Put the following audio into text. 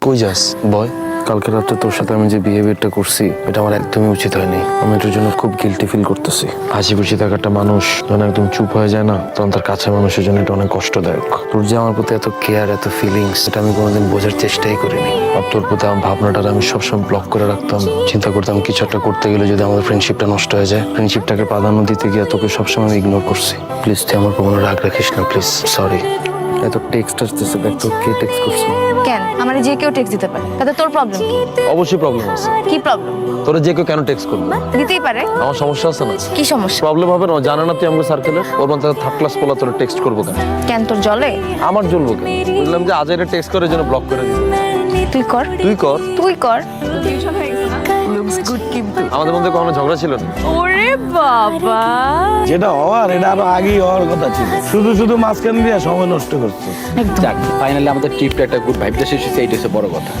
কই যাস বয়? কালকে রাতে তোর সাথে আমি যে বিহেভিয়ারটা করছি এটা আমার একদমই উচিত হয়নি। আমি এটার জন্য খুব গিল্টি ফিল করতেছি। হাসি খুশি থাকা একটা মানুষ যখন একদম চুপ হয়ে যায় না, তখন তার কাছের মানুষের জন্য এটা অনেক কষ্টদায়ক। তোর যে আমার প্রতি এত কেয়ার, এত ফিলিংস, এটা আমি কোনোদিন বোঝার চেষ্টাই করিনি। আর তোর প্রতি আমার ভাবনাটা আমি সবসময় ব্লক করে রাখতাম। চিন্তা করতাম কিছু একটা করতে গেলে যদি আমাদের ফ্রেন্ডশিপটা নষ্ট হয়ে যায়। ফ্রেন্ডশিপটাকে প্রাধান্য দিতে গিয়ে তোকে সবসময় আমি ইগনোর করছি। প্লিজ তুই আমার কোনো রাগ রাখিস না, প্লিজ। সরি। এত টেক্সট আসতেছে, দেখ তোর কে টেক্সট করছে। কেন? আমার যে কেউ টেক্সট দিতে পারে, তাতে তোর প্রবলেম কি? অবশ্যই প্রবলেম আছে। কি প্রবলেম? তোরা যে কেউ কেন টেক্সট করবে? দিতেই পারে। আমার সমস্যা আছে না? কি সমস্যা? প্রবলেম হবে না, জানে না তুই আমাকে সার্কেলের ওর মধ্যে থার্ড ক্লাস পোলা তোর টেক্সট করবো কেন? কেন তোর জলে? আমার জ্বলবো কেন? বুঝলাম যে আজ এটা টেক্সট করার জন্য ব্লক করে দিবি। তুই কর। তুই কর। তুই কর। আমাদের মধ্যে কখনো ঝগড়া ছিল না। ওরে বাবা, যেটা হওয়ার এটা আরো আগেই হওয়ার কথা ছিল, শুধু শুধু মাঝখান দিয়ে সময় নষ্ট করছে। যাক, ফাইনালি আমাদের ট্রিপটা একটা গুড ভাইবটা শেষ হয়েছে, এইটা হচ্ছে বড় কথা।